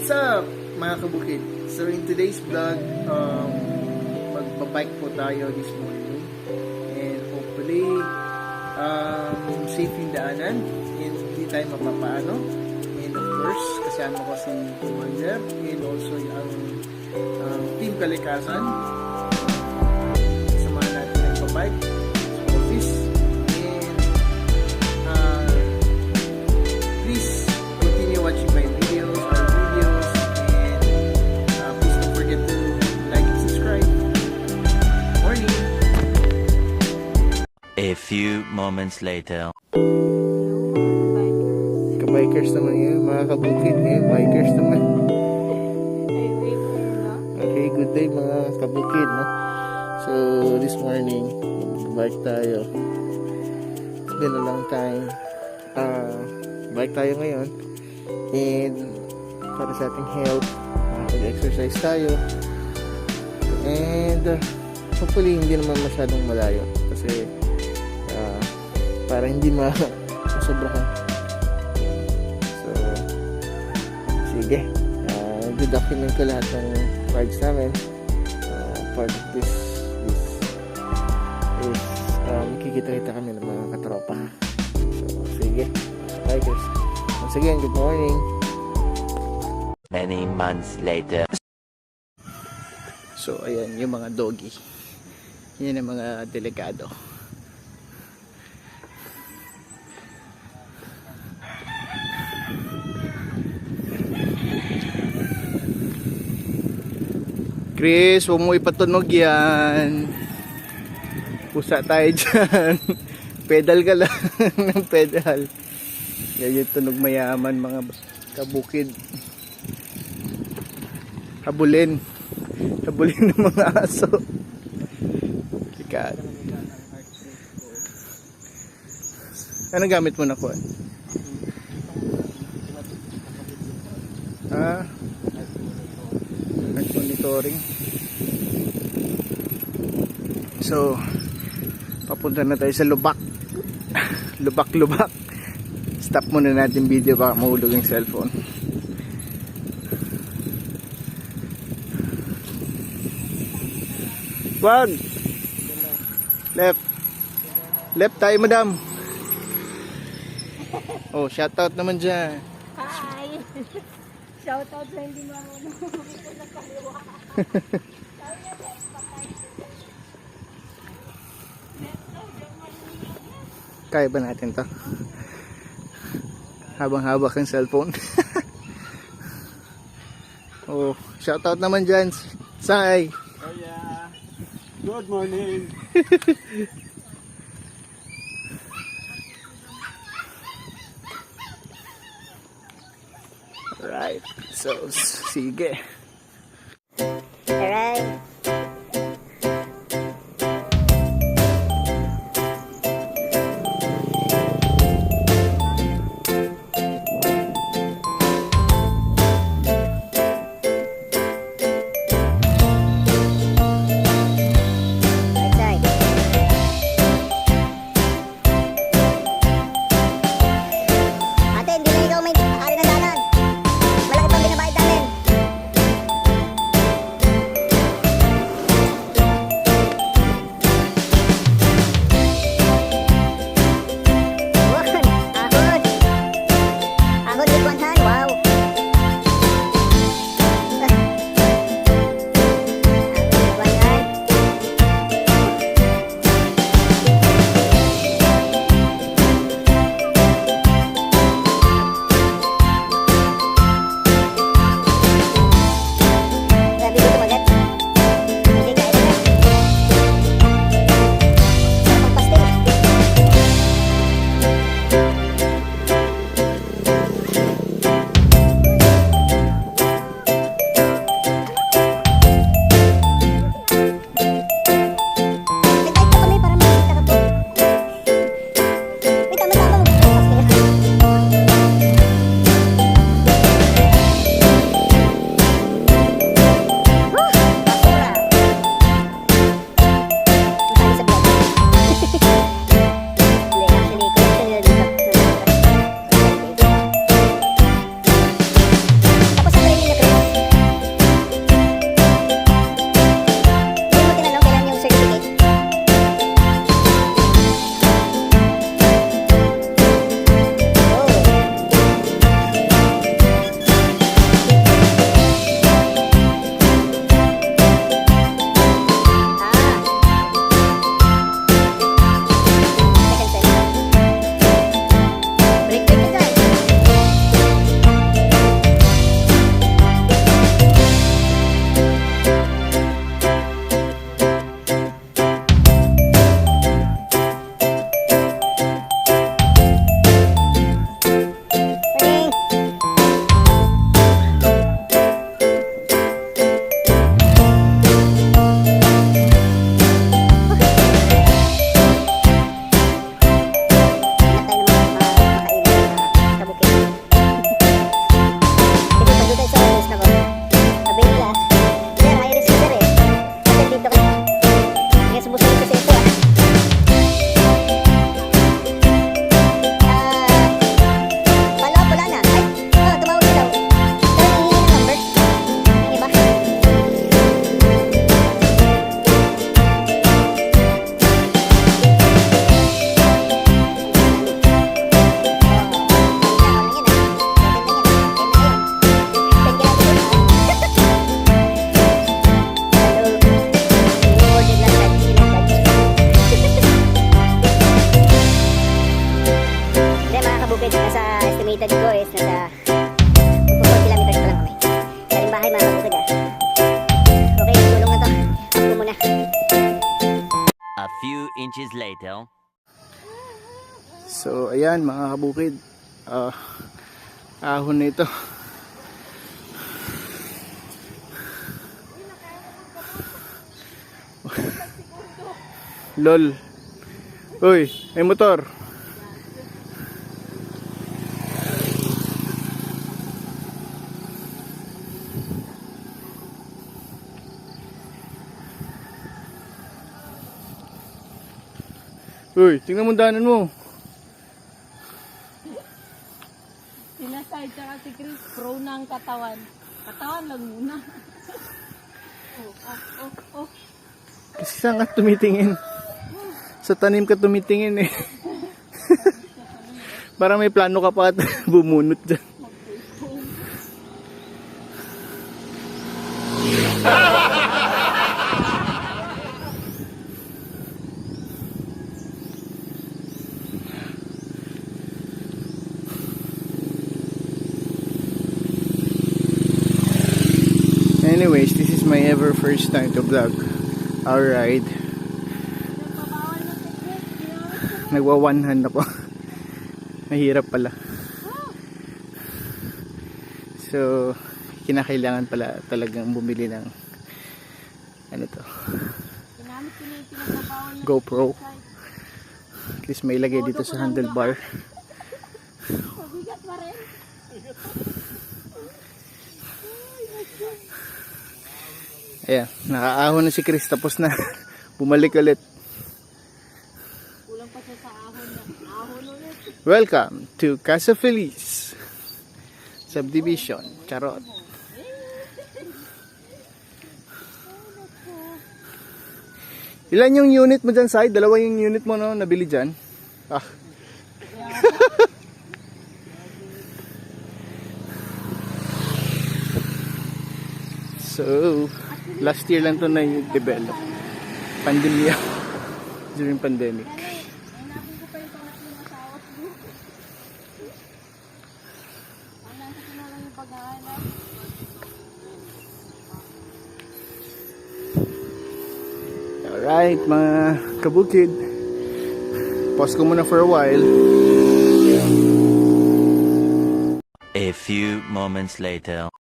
What's up mga kabukid? So in today's vlog, magbabike po tayo this morning and hopefully safe yung daanan and hindi tayo mapapaano, and of course kasama ko si Commander and also yung Team Kalikasan. Samahan natin ang magbabike sa office and please continue watching my videos and please don't forget to like and subscribe. Morning! A few moments later. Ka-bikers naman yun, mga kabukid yun, bikers naman. Okay, good day mga kabukid, no? So, this morning, bike tayo. It's been a long time. Bike tayo ngayon. And, para sa ating health, mag-exercise tayo. And, hopefully, hindi naman masyadong malayo. Kasi, para hindi masobrahan. So, sige. Document ko lahat ng rides namin. Part of this is kikita-kita kami ng mga katropa. So, sige. Bikers. Once again, good morning. Many months later. So, ayan yung mga doggy. Yan ang mga delikado. Chris, huwag mo ipatunog yan. Pusa tayo dyan. Pedal ka lang ng pedal. Yan yung tunog mayaman mga kabukid. Habulin. Habulin ng mga aso. Sikat. Ano gamit mo na ko? Monitoring. So, papunta na tayo sa Lubak. Lubak. Stop muna natin video baka mahulog yung cellphone. Wag! Left tayo, madam. Oh, shoutout naman dyan. Hi! Shoutout sa hindi marunong dito sa kaliwa. Kaya ba natin to? Habang-habak ang cellphone. Oh, shoutout naman dyan. Sai! Oh yeah. Good morning. Alright. So, sige. Alright. Ate, hindi na ikaw may ari ng danan. Malaki pang binabayad namin. guys, nasa 4 kilometers pa lang kami. Daling bahay mga kabukid Okay, tulong na to. Ako muna. A few inches later. So ayan mga kabukid, ahon na ito. Lol. Uy, may motor. Uy, tingnan mo daanan mo. Sila Sai tsaka si Chris, pro na ang katawan. Katawan lang muna. Oh. Kasi saan ka tumitingin? Sa tanim ka tumitingin eh. Parang may plano ka pa at bumunot dyan. Anyways, this is my ever first time to vlog our ride. Nagwa one hand ako. Mahirap pala. So, kinakailangan pala talagang bumili ng ano to, Ginamit ko na yung pinagpapawal na GoPro. At least may lagay dito sa handlebar. Mabigat pa rin. Ayan, nakaahon na si Chris, tapos na bumalik ulit. Kulang pa siya sa ahon na. Ahon ulit. Welcome to Casa Feliz Subdivision. Charot. Ilan yung unit mo dyan, Sai? Dalawa yung unit mo, no? Nabili dyan. Ah. So, last year lang to na-develop. Pandemya. During pandemic. Hanapin ko pa yung pangatlong asawa ko. Hanapin ko na lang yung pag-aaral. Alright, mga kabukid. Pause ko muna for a while. A few moments later.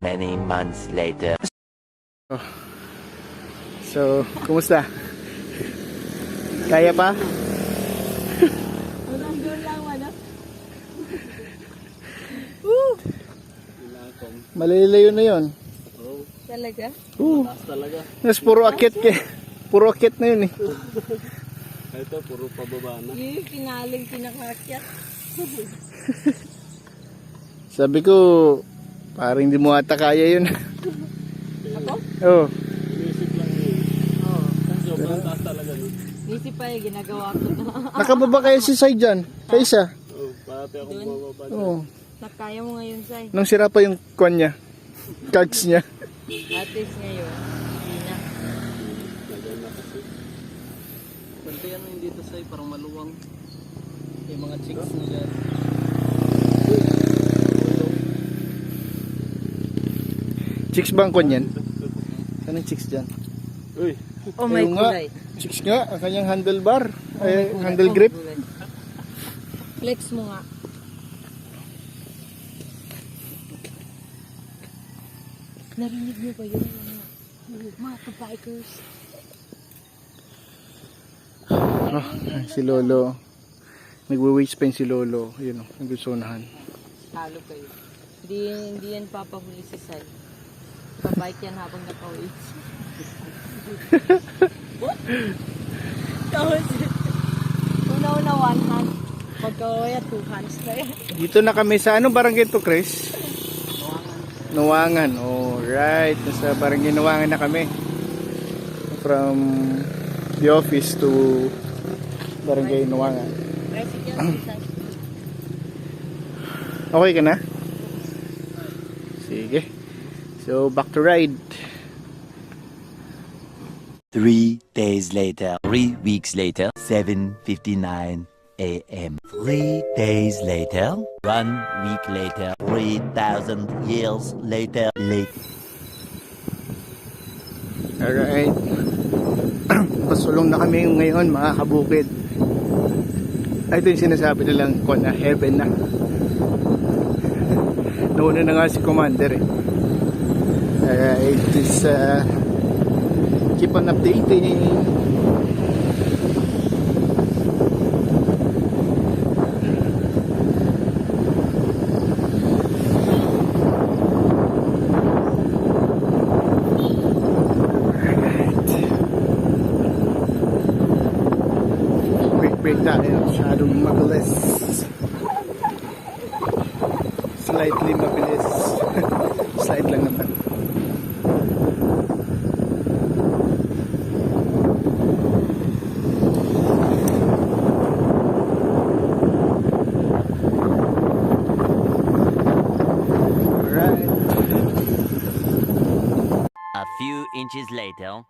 Many months later. So, kumusta? Kaya pa? Walang doon lang, wala. Malalayo na yon. Talaga? Talaga. Mas puro akit puro akit na yun eh. Ito, puro pababa na. Yung kinaling kinakakyat. Sabi ko, parang hindi mo ata kaya yun. Ako? Oo. Inisip lang yun. Oo. Sobrang taas talaga nun. Isip pa yung ginagawa ko na. Nakababa kaya si Sai dyan? Sa isa? Oo, parati akong bababa dyan. Oo. Nakaya mo ngayon, Sai. Nung sira pa yung kwan niya. Cards niya. At least ngayon, hindi na. Lagyan na kasi. Pwede yan yung dito, Sai, parang maluwang. Yung mga chicks nila. Chicks ba ang kwan yan? Saan ang chicks dyan? Uy, Oh, may Ayun nga. kulay. Chicks nga, ang kanyang handlebar. Oh, may kulay. Handle Oh, grip. may kulay. Flex mo nga. Narinig niyo ba yun? Mga bikers. Si Lolo. Nagwe-waste pa yun si Lolo. Yun o, nagsusunahan. Talo kayo. Hindi yan papahuli si Sai. Pabike yan habang naka-waste. Tapos, una-una one hand. Pagkawaya, two hands na yan. Dito na kami sa anong barangay to, Chris? Nuwangan. Alright. Nasa barangay Nuwangan na kami. From the office to barangay Nuwangan. Tricycle si Sai. Okay ka na? Sige. So, back to ride. 3 days later. 3 weeks later. 7:59 a.m. 3 days later. 1 week later. 3,000 years later. Alright. Pasulong na kami ngayon, mga kabukid. Ay, ito yung sinasabi nilang ko na heaven na. Nauna na nga si Commander eh. Alright, just keep on updating. Break tayo, masyadong mabilis. Slightly mabilis. Slight lang naman. Alright. A few inches later.